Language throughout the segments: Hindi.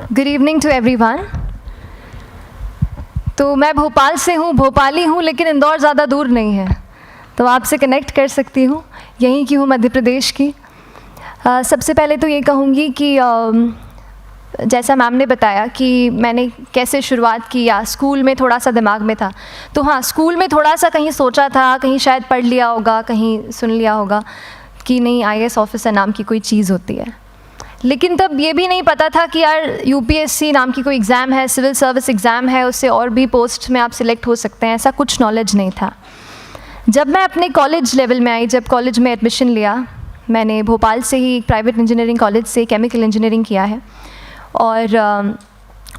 Good evening to everyone. तो मैं भोपाल से हूँ, भोपाली हूँ, लेकिन इंदौर ज़्यादा दूर नहीं है, तो आपसे कनेक्ट कर सकती हूँ। यहीं की हूँ, मध्य प्रदेश की। सबसे पहले तो ये कहूँगी कि जैसा मैम ने बताया कि मैंने कैसे शुरुआत की, या स्कूल में थोड़ा सा दिमाग में था। तो हाँ, स्कूल में थोड़ा सा कहीं सोचा था, कहीं शायद पढ़ लिया होगा, कहीं सुन लिया होगा कि नहीं IAS ऑफिसर नाम की कोई चीज़ होती है। लेकिन तब ये भी नहीं पता था कि यार UPSC नाम की कोई एग्ज़ाम है, सिविल सर्विस एग्ज़ाम है, उससे और भी पोस्ट में आप सिलेक्ट हो सकते हैं, ऐसा कुछ नॉलेज नहीं था। जब मैं अपने कॉलेज लेवल में आई, जब कॉलेज में एडमिशन लिया, मैंने भोपाल से ही एक प्राइवेट इंजीनियरिंग कॉलेज से केमिकल इंजीनियरिंग किया है। और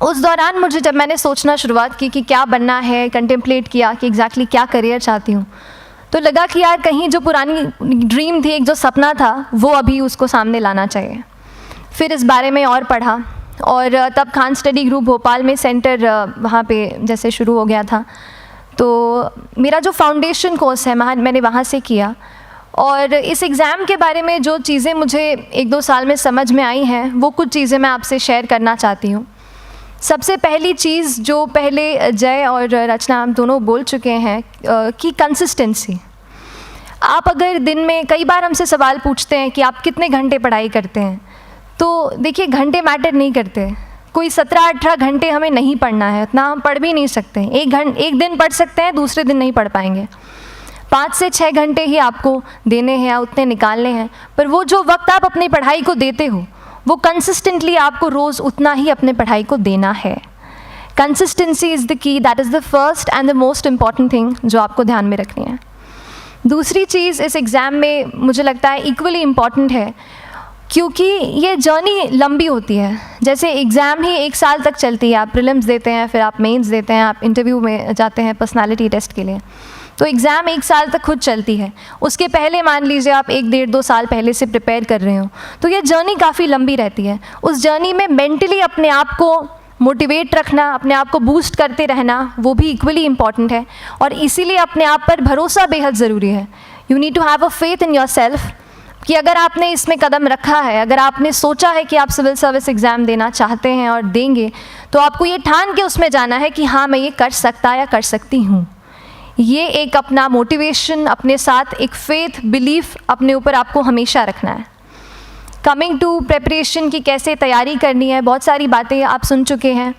उस दौरान मुझे जब मैंने सोचना शुरुआत की कि क्या बनना है, कंटेम्पलेट किया कि एग्जैक्टली क्या करियर चाहती हूँ, तो लगा कि यार कहीं जो पुरानी ड्रीम थी, एक जो सपना था, वो अभी उसको सामने लाना चाहिए। फिर इस बारे में और पढ़ा, और तब खान स्टडी ग्रुप भोपाल में सेंटर वहाँ पे जैसे शुरू हो गया था, तो मेरा जो फाउंडेशन कोर्स है मैंने वहाँ से किया। और इस एग्ज़ाम के बारे में जो चीज़ें मुझे 1-2 साल में समझ में आई हैं, वो कुछ चीज़ें मैं आपसे शेयर करना चाहती हूँ। सबसे पहली चीज़ जो पहले जय और रचना हम दोनों बोल चुके हैं कि कंसिस्टेंसी। आप अगर दिन में, कई बार हमसे सवाल पूछते हैं कि आप कितने घंटे पढ़ाई करते हैं, तो देखिए घंटे मैटर नहीं करते। कोई 17-18 घंटे हमें नहीं पढ़ना है, इतना हम पढ़ भी नहीं सकते। एक दिन पढ़ सकते हैं, दूसरे दिन नहीं पढ़ पाएंगे। 5 से 6 घंटे ही आपको देने हैं या उतने निकालने हैं, पर वो जो वक्त आप अपनी पढ़ाई को देते हो, वो कंसिस्टेंटली आपको रोज़ उतना ही अपने पढ़ाई को देना है। Consistency is the key, that is the first and the most important thing जो आपको ध्यान में रखनी है। दूसरी चीज़ इस एग्ज़ाम में मुझे लगता है इक्वली इम्पॉर्टेंट है, क्योंकि ये जर्नी लंबी होती है। जैसे एग्ज़ाम ही 1 साल तक चलती है, आप प्रीलिम्स देते हैं, फिर आप मेंस देते हैं, आप इंटरव्यू में जाते हैं पर्सनालिटी टेस्ट के लिए, तो एग्ज़ाम 1 साल तक खुद चलती है। उसके पहले मान लीजिए आप 1-1.5-2 साल पहले से प्रिपेयर कर रहे हो, तो ये जर्नी काफ़ी लंबी रहती है। उस जर्नी में मेंटली अपने आप को मोटिवेट रखना, अपने आप को बूस्ट करते रहना, वो भी इक्वली इम्पॉर्टेंट है। और इसीलिए अपने आप पर भरोसा बेहद ज़रूरी है। You need to have a faith in your self कि अगर आपने इसमें कदम रखा है, अगर आपने सोचा है कि आप सिविल सर्विस एग्ज़ाम देना चाहते हैं और देंगे, तो आपको ये ठान के उसमें जाना है कि हाँ, मैं ये कर सकता या कर सकती हूँ। ये एक अपना मोटिवेशन, अपने साथ एक फेथ, बिलीफ अपने ऊपर आपको हमेशा रखना है। कमिंग टू प्रेपरेशन की कैसे तैयारी करनी है, बहुत सारी बातें आप सुन चुके हैं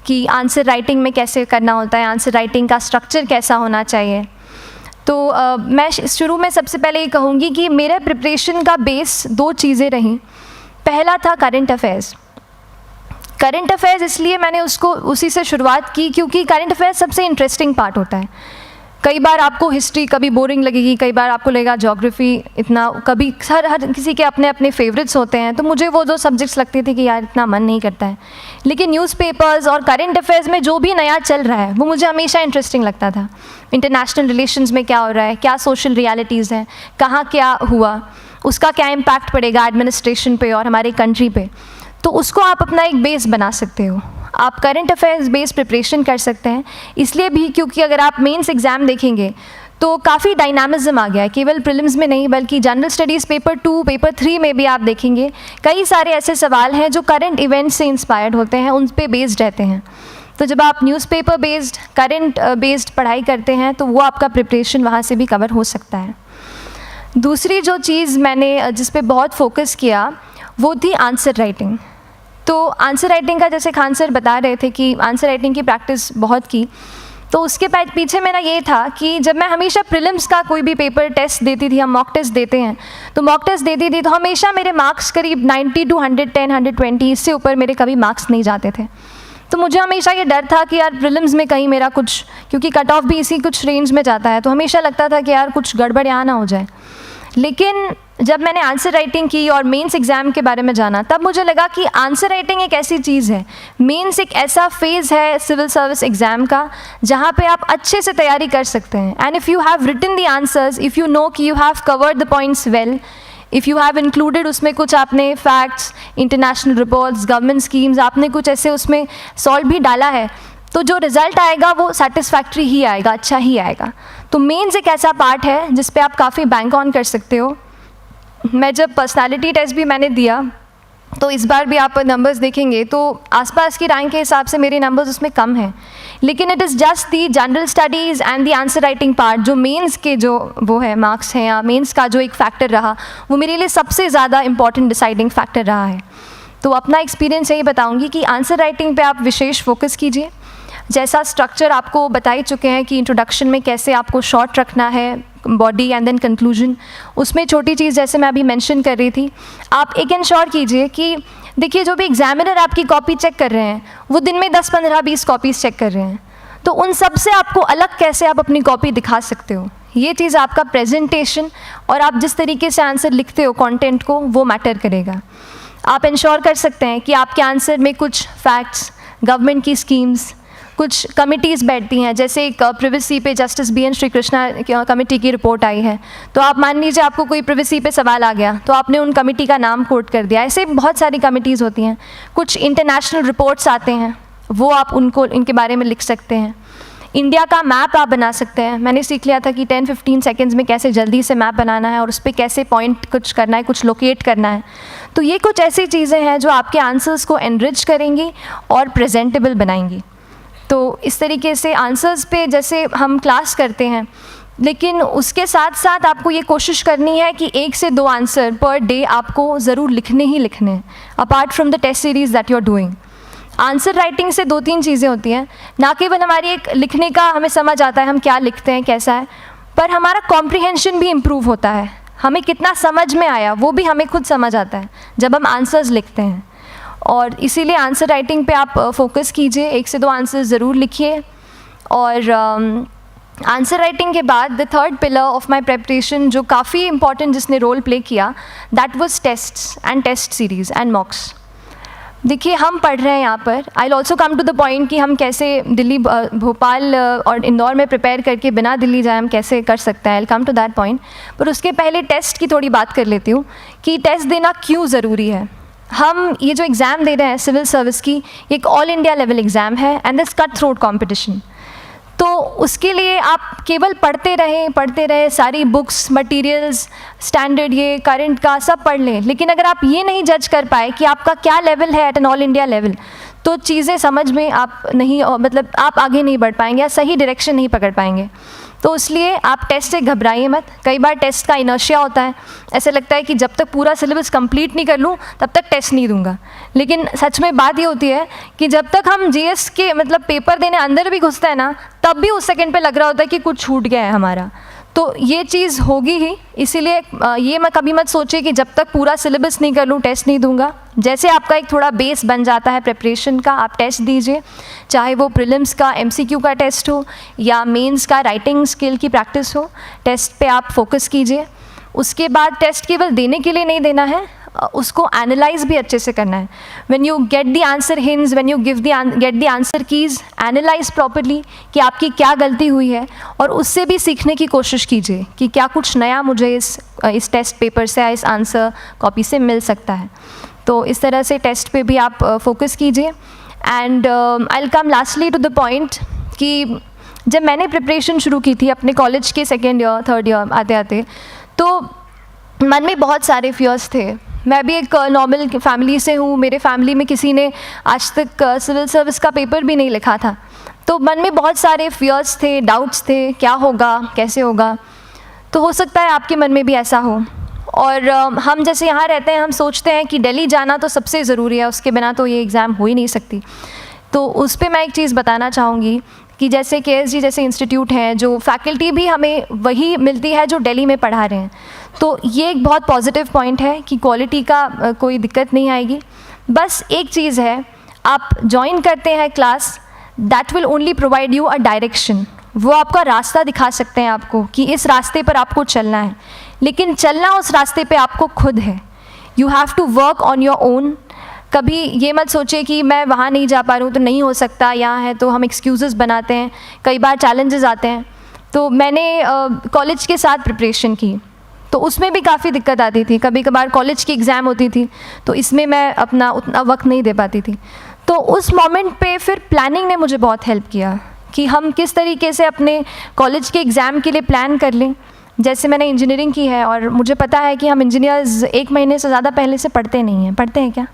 कि आंसर राइटिंग में कैसे करना होता है, आंसर राइटिंग का स्ट्रक्चर कैसा होना चाहिए। तो मैं शुरू में सबसे पहले ये कहूँगी कि मेरे प्रिपरेशन का बेस 2 चीज़ें रहीं। पहला था करंट अफेयर्स। करंट अफेयर्स इसलिए मैंने उसी से शुरुआत की क्योंकि करंट अफेयर्स सबसे इंटरेस्टिंग पार्ट होता है। कई बार आपको हिस्ट्री कभी बोरिंग लगेगी, कई बार आपको लगेगा ज्योग्राफी इतना, कभी हर किसी के अपने अपने फेवरेट्स होते हैं। तो मुझे वो 2 सब्जेक्ट्स लगते थे कि यार इतना मन नहीं करता है, लेकिन न्यूज़पेपर्स और करंट अफेयर्स में जो भी नया चल रहा है वो मुझे हमेशा इंटरेस्टिंग लगता था। इंटरनेशनल रिलेशंस में क्या हो रहा है, क्या सोशल रियलिटीज़ हैं, कहाँ क्या हुआ, उसका क्या इम्पैक्ट पड़ेगा एडमिनिस्ट्रेशन पे और हमारे कंट्री पे, तो उसको आप अपना एक बेस बना सकते हो। आप करंट अफेयर्स बेस्ड प्रिपरेशन कर सकते हैं, इसलिए भी क्योंकि अगर आप मेंस एग्ज़ाम देखेंगे तो काफ़ी डायनामिज्म आ गया है, केवल प्रीलिम्स में नहीं बल्कि जनरल स्टडीज़ पेपर 2, पेपर 3 में भी आप देखेंगे कई सारे ऐसे सवाल हैं जो करंट इवेंट से इंस्पायर्ड होते हैं, उन पे बेस्ड रहते हैं। तो जब आप न्यूज़पेपर बेस्ड, करंट बेस्ड पढ़ाई करते हैं तो वो आपका प्रिपरेशन वहाँ से भी कवर हो सकता है। दूसरी जो चीज़ मैंने जिस पे बहुत फोकस किया वो थी आंसर राइटिंग। तो आंसर राइटिंग का, जैसे खान सर बता रहे थे कि आंसर राइटिंग की प्रैक्टिस बहुत की, तो उसके पीछे मेरा ये था कि जब मैं हमेशा प्रीलिम्स का कोई भी पेपर टेस्ट देती थी, हम मॉक टेस्ट देते हैं, तो मॉक टेस्ट देती थी तो हमेशा मेरे मार्क्स करीब 90 to 110, 120, इससे ऊपर मेरे कभी मार्क्स नहीं जाते थे। तो मुझे हमेशा ये डर था कि यार प्रीलिम्स में कहीं मेरा कुछ, क्योंकि कट ऑफ भी इसी कुछ रेंज में जाता है, तो हमेशा लगता था कि यार कुछ गड़बड़ यहाँ ना हो जाए। लेकिन जब मैंने आंसर राइटिंग की और मेंस एग्ज़ाम के बारे में जाना, तब मुझे लगा कि आंसर राइटिंग एक ऐसी चीज़ है, मेंस एक ऐसा फेज़ है सिविल सर्विस एग्ज़ाम का जहाँ पे आप अच्छे से तैयारी कर सकते हैं। And if you have written the answers, if you know कि you have covered the points well, if you have included उसमें कुछ आपने facts, international reports, government schemes, आपने कुछ ऐसे उसमें सॉल्व भी डाला है, तो जो रिज़ल्ट आएगा वो सेटिस्फैक्ट्री ही आएगा, अच्छा ही आएगा। तो मेंस एक ऐसा पार्ट है जिस पे आप काफ़ी बैंक ऑन कर सकते हो। मैं जब पर्सनालिटी टेस्ट भी मैंने दिया तो इस बार भी आप नंबर्स देखेंगे तो आसपास की रैंक के हिसाब से मेरे नंबर्स उसमें कम हैं, लेकिन it is just the general studies and the answer writing part, जो मेंस के जो वो है मार्क्स हैं या मेंस का जो एक फैक्टर रहा, वो मेरे लिए सबसे ज़्यादा इंपॉर्टेंट डिसाइडिंग फैक्टर रहा है। तो अपना एक्सपीरियंस यही बताऊंगी कि आंसर राइटिंग पे आप विशेष फोकस कीजिए। जैसा स्ट्रक्चर आपको बता ही चुके हैं कि इंट्रोडक्शन में कैसे आपको शॉर्ट रखना है, बॉडी एंड देन कंक्लूजन, उसमें छोटी चीज़ जैसे मैं अभी मेंशन कर रही थी, आप एक इंश्योर कीजिए कि देखिए जो भी एग्जामिनर आपकी कॉपी चेक कर रहे हैं वो दिन में 10, 15, 20 कॉपीज़ चेक कर रहे हैं, तो उन सब से आपको अलग कैसे आप अपनी कॉपी दिखा सकते हो, ये चीज़ आपका प्रेजेंटेशन और आप जिस तरीके से आंसर लिखते हो कंटेंट को, वो मैटर करेगा। आप इंश्योर कर सकते हैं कि आपके आंसर में कुछ फैक्ट्स, गवर्नमेंट की स्कीम्स, कुछ कमिटीज़ बैठती हैं, जैसे एक प्रिवेसी पे जस्टिस BN श्रीकृष्णा कमेटी की रिपोर्ट आई है, तो आप मान लीजिए आपको कोई प्रिवेसी पे सवाल आ गया तो आपने उन कमेटी का नाम कोट कर दिया। ऐसे बहुत सारी कमिटीज़ होती हैं। कुछ इंटरनेशनल रिपोर्ट्स आते हैं, वो आप उनको इनके बारे में लिख सकते हैं। इंडिया का मैप आप बना सकते हैं। मैंने सीख लिया था कि 10-15 सेकेंड्स में कैसे जल्दी से मैप बनाना है और उस पर कैसे पॉइंट कुछ करना है, कुछ लोकेट करना है। तो ये कुछ ऐसी चीज़ें हैं जो आपके आंसर्स को एनरिच करेंगी और प्रेजेंटेबल बनाएंगी। तो इस तरीके से आंसर्स पे जैसे हम क्लास करते हैं, लेकिन उसके साथ साथ आपको ये कोशिश करनी है कि 1 से 2 आंसर पर डे आपको ज़रूर लिखने ही लिखने हैं, apart from the test series that you are doing. Answer writing से 2-3 चीज़ें होती हैं, ना केवल हमारी एक लिखने का हमें समझ आता है हम क्या लिखते हैं कैसा है, पर हमारा कॉम्प्रिहेंशन भी इम्प्रूव होता है। हमें कितना समझ में आया वो भी हमें खुद समझ आता है जब हम आंसर्स लिखते हैं। और इसीलिए आंसर राइटिंग पे आप फोकस कीजिए, 1 से 2 आंसर ज़रूर लिखिए। और आंसर राइटिंग के बाद the third pillar of my preparation जो काफ़ी इंपॉर्टेंट जिसने रोल प्ले किया, that was tests and test series and mocks. देखिए हम पढ़ रहे हैं यहाँ पर, I will also come to the point कि हम कैसे दिल्ली, भोपाल और इंदौर में प्रिपेयर करके बिना दिल्ली जाए हम कैसे कर सकते हैं, I will come to that point. पर उसके पहले टेस्ट की थोड़ी बात कर लेती हूँ कि टेस्ट देना क्यों ज़रूरी है। हम ये जो एग्ज़ाम दे रहे हैं सिविल सर्विस की, एक ऑल इंडिया लेवल एग्ज़ाम है and this cut throat competition. तो उसके लिए आप केवल पढ़ते रहें, सारी बुक्स, मटेरियल्स, स्टैंडर्ड ये करंट का सब पढ़ लें, लेकिन अगर आप ये नहीं जज कर पाए कि आपका क्या लेवल है at an all India level, तो चीज़ें समझ में आप नहीं, मतलब आप आगे नहीं बढ़ पाएंगे या सही डायरेक्शन नहीं पकड़ पाएंगे। तो इसलिए आप टेस्ट से घबराइए मत। कई बार टेस्ट का इनर्शिया होता है, ऐसे लगता है कि जब तक पूरा सिलेबस कंप्लीट नहीं कर लूँ तब तक टेस्ट नहीं दूंगा, लेकिन सच में बात ये होती है कि जब तक हम GS के मतलब पेपर देने अंदर भी घुसते हैं ना, तब भी उस सेकंड पे लग रहा होता है कि कुछ छूट गया है हमारा। तो ये चीज़ होगी ही, इसीलिए ये मैं कभी मत सोचिए कि जब तक पूरा सिलेबस नहीं कर लूँ टेस्ट नहीं दूंगा। जैसे आपका एक थोड़ा बेस बन जाता है प्रिपरेशन का, आप टेस्ट दीजिए, चाहे वो प्रीलिम्स का MCQ का टेस्ट हो या मेंस का राइटिंग स्किल की प्रैक्टिस हो, टेस्ट पे आप फोकस कीजिए। उसके बाद टेस्ट केवल देने के लिए नहीं देना है, उसको एनालाइज भी अच्छे से करना है। When you get the answer hints, when you get the answer keys, analyse properly कि आपकी क्या गलती हुई है और उससे भी सीखने की कोशिश कीजिए कि क्या कुछ नया मुझे इस टेस्ट पेपर से या इस आंसर कॉपी से मिल सकता है। तो इस तरह से टेस्ट पे भी आप फोकस कीजिए। And I will come lastly to the point कि जब मैंने प्रिपरेशन शुरू की थी अपने कॉलेज के 2nd ईयर 3rd ईयर आते आते, तो मन में बहुत सारे फियर्स थे। मैं भी एक नॉर्मल फैमिली से हूँ, मेरे फैमिली में किसी ने आज तक सिविल सर्विस का पेपर भी नहीं लिखा था, तो मन में बहुत सारे फियर्स थे, डाउट्स थे, क्या होगा, कैसे होगा। तो हो सकता है आपके मन में भी ऐसा हो। और हम जैसे यहाँ रहते हैं, हम सोचते हैं कि दिल्ली जाना तो सबसे ज़रूरी है, उसके बिना तो ये एग्ज़ाम हो ही नहीं सकती। तो उस पर मैं एक चीज़ बताना चाहूँगी कि जैसे KSG जैसे इंस्टीट्यूट हैं, जो फैकल्टी भी हमें वही मिलती है जो दिल्ली में पढ़ा रहे हैं, तो ये एक बहुत पॉजिटिव पॉइंट है कि क्वालिटी का कोई दिक्कत नहीं आएगी। बस एक चीज़ है, आप ज्वाइन करते हैं class, that will only provide you a direction. वो आपका रास्ता दिखा सकते हैं आपको कि इस रास्ते पर आपको चलना है, लेकिन चलना उस रास्ते पे आपको खुद है। You have to work on your own. कभी ये मत सोचिए कि मैं वहाँ नहीं जा पा रहा हूँ तो नहीं हो सकता, यहाँ है, तो हम एक्सक्यूज़ेस बनाते हैं। कई बार चैलेंजेस आते हैं। तो मैंने कॉलेज के साथ प्रिपरेशन की, तो उसमें भी काफ़ी दिक्कत आती थी। कभी कभार कॉलेज की एग्ज़ाम होती थी तो इसमें मैं अपना उतना वक्त नहीं दे पाती थी। तो उस मोमेंट पे फिर प्लानिंग ने मुझे बहुत हेल्प किया कि हम किस तरीके से अपने कॉलेज के एग्ज़ाम के लिए प्लान कर लें। जैसे मैंने इंजीनियरिंग की है और मुझे पता है कि हम इंजीनियर्स 1 महीने से ज़्यादा पहले से पढ़ते नहीं हैं। पढ़ते हैं क्या?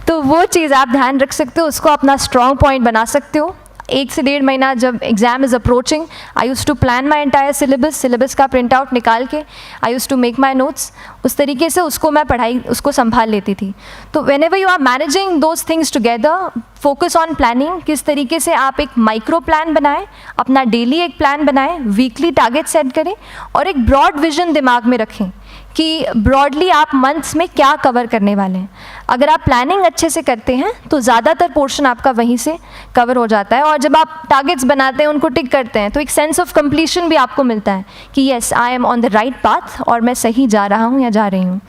तो वो चीज़ आप ध्यान रख सकते हो, उसको अपना स्ट्रॉन्ग पॉइंट बना सकते हो। 1 से 1.5 महीना जब exam is approaching, I use to plan my entire syllabus का प्रिंट आउट निकाल के I use to make my notes, उस तरीके से उसको मैं उसको संभाल लेती थी। तो whenever you are managing those things together, focus on planning, किस तरीके से आप एक माइक्रो प्लान बनाएं, अपना डेली एक प्लान बनाएं, वीकली टारगेट सेट करें और एक ब्रॉड विजन दिमाग में रखें कि ब्रॉडली आप मंथ्स में क्या कवर करने वाले हैं। अगर आप प्लानिंग अच्छे से करते हैं तो ज़्यादातर पोर्शन आपका वहीं से कवर हो जाता है, और जब आप टारगेट्स बनाते हैं, उनको टिक करते हैं, तो एक सेंस ऑफ कंप्लीशन भी आपको मिलता है कि yes I am on the right path और मैं सही जा रहा हूँ या जा रही हूँ।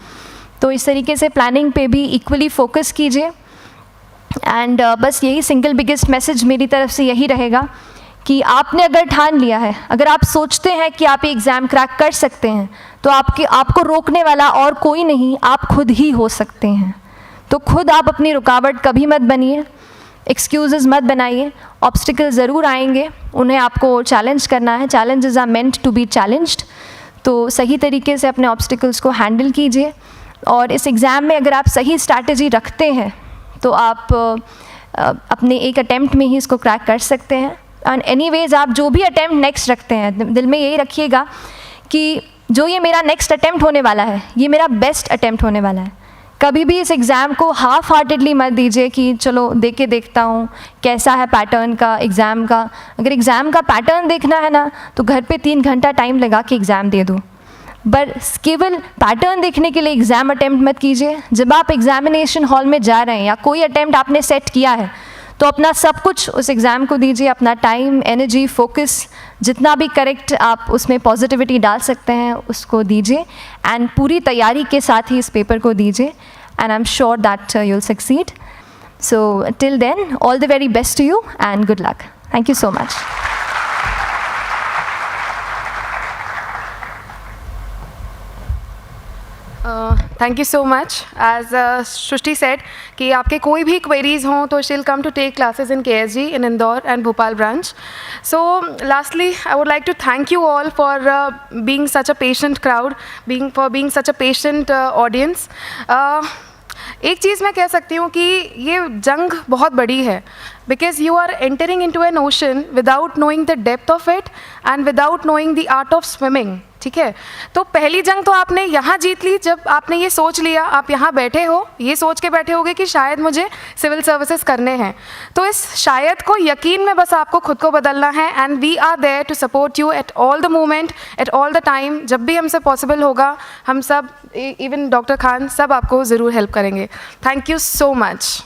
तो इस तरीके से प्लानिंग पे भी इक्वली फोकस कीजिए। एंड बस यही सिंगल बिगेस्ट मैसेज मेरी तरफ से यही रहेगा कि आपने अगर ठान लिया है, अगर आप सोचते हैं कि आप ये एग्ज़ाम क्रैक कर सकते हैं, तो आपको रोकने वाला और कोई नहीं, आप खुद ही हो सकते हैं। तो खुद आप अपनी रुकावट कभी मत बनिए, एक्सक्यूज़ेस मत बनाइए। ऑब्स्टिकल ज़रूर आएंगे, उन्हें आपको चैलेंज करना है। Challenges are meant to be challenged. तो सही तरीके से अपने ऑब्स्टिकल्स को हैंडल कीजिए, और इस एग्ज़ाम में अगर आप सही स्ट्रैटेजी रखते हैं तो आप अपने एक अटैम्प्ट में ही इसको क्रैक कर सकते हैं। एंड एनीवेज आप जो भी अटैम्प्ट नेक्स्ट रखते हैं, दिल में यही रखिएगा कि जो ये मेरा नेक्स्ट अटैम्प्ट होने वाला है, ये मेरा बेस्ट अटैम्प्ट होने वाला है। कभी भी इस एग्ज़ाम को हाफ हार्टेडली मत दीजिए कि चलो देख के देखता हूँ कैसा है पैटर्न का एग्ज़ाम का। अगर एग्ज़ाम का पैटर्न देखना है ना, तो घर पे 3 घंटा टाइम लगा के एग्ज़ाम दे दो, बस केवल पैटर्न देखने के लिए एग्ज़ाम अटैम्प्ट मत कीजिए। जब आप एग्जामिनेशन हॉल में जा रहे हैं या कोई अटैम्प्ट आपने सेट किया है, तो अपना सब कुछ उस एग्ज़ाम को दीजिए, अपना टाइम, एनर्जी, फोकस, जितना भी करेक्ट आप उसमें पॉजिटिविटी डाल सकते हैं उसको दीजिए, एंड पूरी तैयारी के साथ ही इस पेपर को दीजिए, and I am sure that you will succeed. So till then, all the very best to you and good luck. Thank you so much. Thank you so much. As Srishti said कि आपके कोई भी क्वेरीज हों तो she will come to take classes in KSG in Indore and Bhopal branch. So lastly, I would like to thank you all for being such a patient crowd, for being such a patient audience. एक चीज़ मैं कह सकती हूँ कि ये जंग बहुत बड़ी है, because you are entering into an ocean without knowing the depth of it and without knowing the art of swimming. ठीक है, तो पहली जंग तो आपने यहाँ जीत ली जब आपने ये सोच लिया, आप यहाँ बैठे हो, ये सोच के बैठे होगे कि शायद मुझे सिविल सर्विसेज करने हैं। तो इस शायद को यकीन में बस आपको खुद को बदलना है, and we are there to support you at all the moment, at all the time. जब भी हमसे पॉसिबल होगा, हम सब, इवन डॉक्टर खान, सब आपको ज़रूर हेल्प करेंगे। Thank you so much.